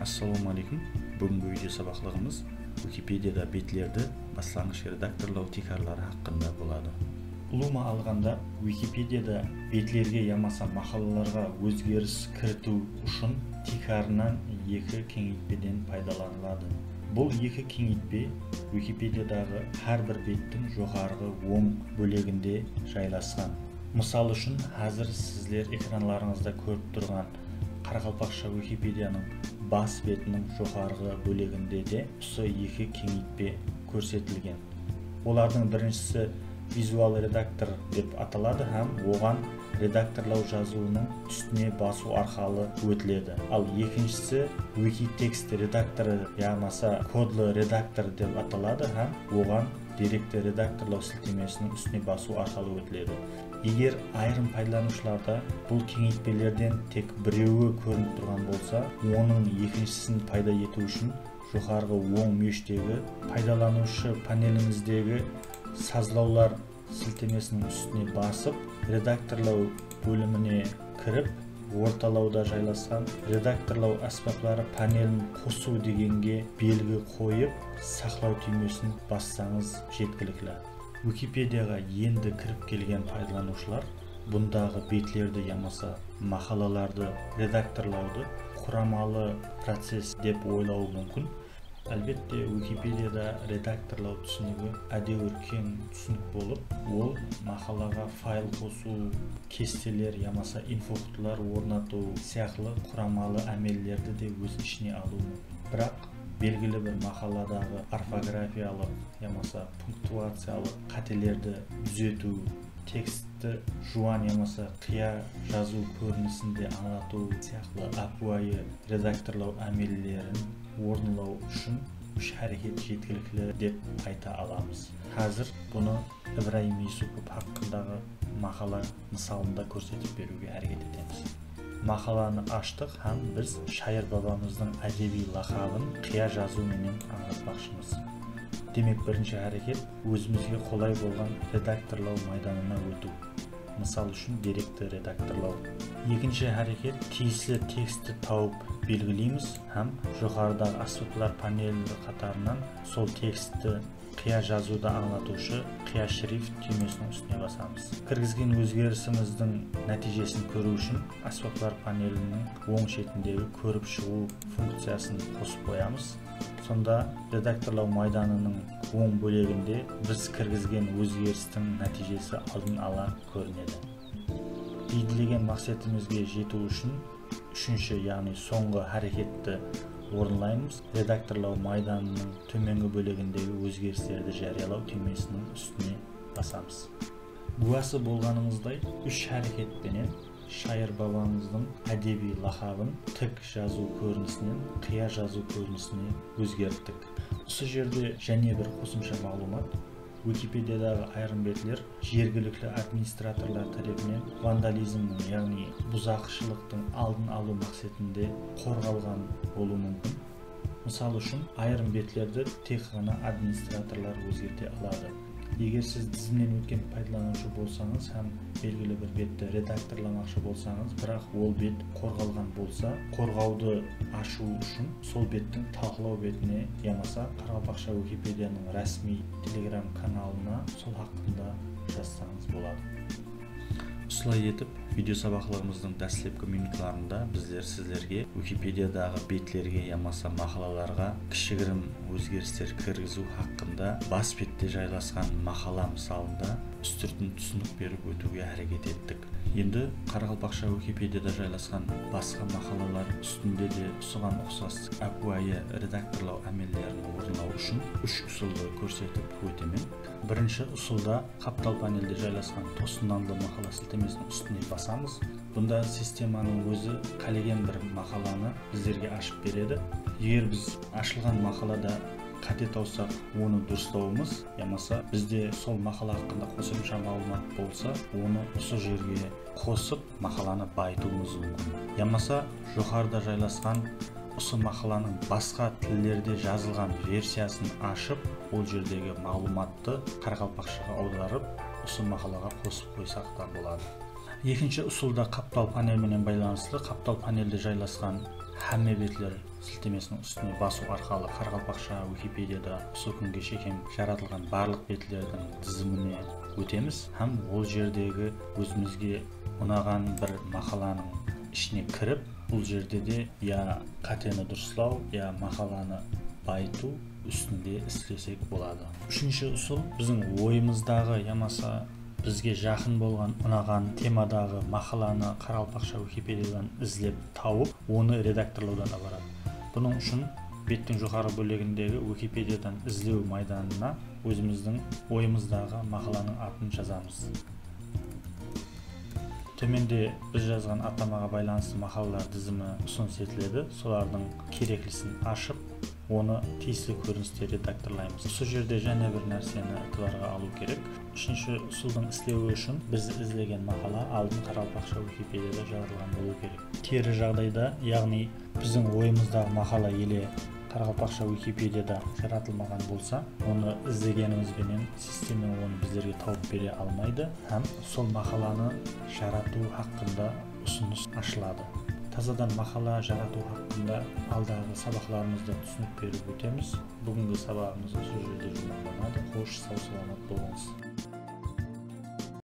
Assalamualaikum. Бүгінгі видео сабақлығымыз Википедияда бетлерді баслангыч редакторлау тикарлары хақында болады. Ұлыма алғанда Википедияда бетлерге ямаса мақалаларға өзгеріс кірту үшін тикарынан екі кеңейтпеден пайдаланылады. Бұл екі кеңейтпе Википедиядағы әрбір беттің жоғарғы оң бөлігінде жайласқан. Мысал үшін, қазір сіздер экранларыңызда көріп тұрған Қарақалпақша Википедияның бас бетінің жоғарғы бөлігінде де осы екі кеңейтпе көрсетілген. Олардың біріншісі визуал редактор деп аталады һәм оған редакторлау жазуының үстіне басу арқылы өтіледі. Ал екіншісі Wikitext редакторы ямаса кодлы редактор деп аталады һәм оған деректі редакторлау сілтемесінің үстіне басу арқылы өтіледі. Егер айрым пайдаланушыларда бұл кеңейтпелерден тек біреуі көрініп тұрған болса, оның екіншісін пайда ету үшін жоғарғы оң мештегі пайдаланушы панеліңіздегі сазлаулар сілтемесінің үстіне басып, редакторлау бөліміне кіріп, орталауда жайласқан редакторлау аспаптары панелін қосу дегенге белгі қойып, сақлау түймесін бассаңыз жеткілікті. Википедияға енді кіріп келген пайдаланушылар бұндағы бетлерді ямаса мақалаларды редакторлауды құрамалы процесс деп ойлауы мүмкін. Әлбетте Википедияда редакторлау түсінігі әдеуір кең түсінік болып, ол мақалаға файл қосу, кестелер ямаса инфоқұтылар орнату сияқты құрамалы әмелдерді де өз ішіне алуы мүмкін. Бірақ белгілі бір мақаладағы орфографиялық ямаса пунктуациялық қателерді түзету, текстті жуан ямаса қия жазу көрінісінде аңлату сияқты апуайы редакторлау әмелдерін орындау үшін үш әрекет жеткілікті деп айта аламыз. Қазір бұны Ибраим Юсупов хақындағы мақала мысалында көрсетіп беруге әрекет етеміз. Мақаланы аштық һәм біз шайыр бабамыздың әдеби лақабын қия жазуменен аңлатпақшымыз. Демек, бірінші әрекет өзімізге қолай болған редакторлау майданына өту. Мысал үшін деректі редакторлау. Екінші әрекет тиісті текстті тауып белгілейміз һәм жоғарыдағы аспаптар панелі қатарынан сол текстті қия жазуды аңлатушы қия шрифт түймесінің үстіне басамыз. Кіргізген өзгерісіміздің нәтижесін көру үшін аспаптар панелінің оң шетіндегі көріп шығу функциясын қосып қоямыз. Сонда редакторлау майданының оң бөлігінде біз кіргізген өзгерістің нәтижесі алдын ала көрінеді. Белгілеген мақсатымызға жету үшін үшінші, яғни соңғы әрекетті орынлаймыз. Редакторлау майданының төменгі бөлігіндегі өзгерістерді жариялау түймесінің үстіне басамыз. Куәсі болғанымыздай, үш әрекетпенен шайыр бабамыздың әдеби лақабын тік жазу көрінісінен қия жазу көрінісіне өзгерттік. Осы жерде және бір қосымша мағлұмат. Википедиядағы айрым бетлер жергілікті администраторлар тарапынан вандализмнің, яғни бұзақышылықтың алдын алу мақсатында қорғалған болуы мүмкін. Мысал үшін, айрым бетлерді тек ғана администраторлар өзгерте алады. Егер сіз тізімнен өткен пайдаланушы болсаңыз һәм белгілі бір бетті редакторламақшы болсаңыз, бірақ ол бет қорғалған болса, қорғауды ашу үшін сол беттің талқылау бетіне ямаса Қарақалпақша Википедияның рәсми телеграм каналына сол хақында жазсаңыз болады. Осылай етіп, видео сабақларымыздың дәстілепкі минутларында біздер сіздерге Википедиядағы бетлерге ямаса мақалаларға кішігірім өзгерістер кіргізу хақында бас бетте жайласқан мақала мысалында үстіртін түсінік беріп өтуге әрекет еттік. Енді Қарақалпақша Википедияда жайласқан басқа мақалалар үстінде де осыған ұқсас апуайы редакторлау әмелдерін орындау үшін үш ұсылды көрсетіп өтемін. Бірінші ұсылда қаптал панелде жайласқан тосыннанды мақала сілтемесінің үстіне басамыз. Бұнда системаның өзі қалеген бір мақаланы біздерге ашып береді. Егер біз ашылған мақалада қате таусақ, оны дұрыстауымыз, ямаса бізде сол мақала хақында қосымша мағлұмат болса, оны осы жерге қосып мақаланы байытуымыз мүмкін. Ямаса жоғарыда жайласқан осы мақаланың басқа тілдерде жазылған версиясын ашып, ол жердегі мағлұматты Қарақалпақшаға аударып, осы мақалаға қосып қойсақ та болады. Екінші ұсулда қаптал панелменен байланысты, қаптал панелде жайласқан hamma бетлер сілтемесінің үстіне басу арқылы Қарақалпақша Википедияда осы күнге шейін жаратылған барлық бетлердің тізіміне өтеміз. Һәм ол жердегі өзімізге ұнаған бір мақаланың ішіне кіріп, бұл жерде де я қатені дұрыстау, я мақаланы байыту үстінде істесек болады. Үшінші ұсыл біздің ойымыздағы ямаса бізге жақын болған, ұнаған темадағы мақаланы Қарақалпақша Википедиядан іздеп тауып, оны редакторлаудан барады. Бұның үшін беттің жоғары бөлігіндегі Википедиядан іздеу майданына өзіміздің ойымыздағы мақаланың атын жазамыз. Төменде біз жазған атамаға байланысты мақалалар тізімі ұсыныс етіледі. Солардың керектілігін ашып, оны тиісті көріністе редакторлаймыз. Осы жерде және бір нәрсені ықпалға алу керек. Үшінші ұсылдың істеуі үшін біз іздеген мақала алдын Қарақалпақша Википедияда жазылған болу керек. Кері жағдайда, яғни біздің ойымыздағы мақала еле Қарақалпақша Википедияда жаратылмаған болса, оны іздегенімізбенен система оны біздерге тауып бере алмайды, һәм сол мақаланы жарату хақында ұсыныс ашылады. Тазадан мақала жарату хақында алдағы сабақтарымызда түсінік беріп өтеміз. Бүгінгі сабағымыз осы жерде жұмақталады. Қош, сау саламат болыңыз.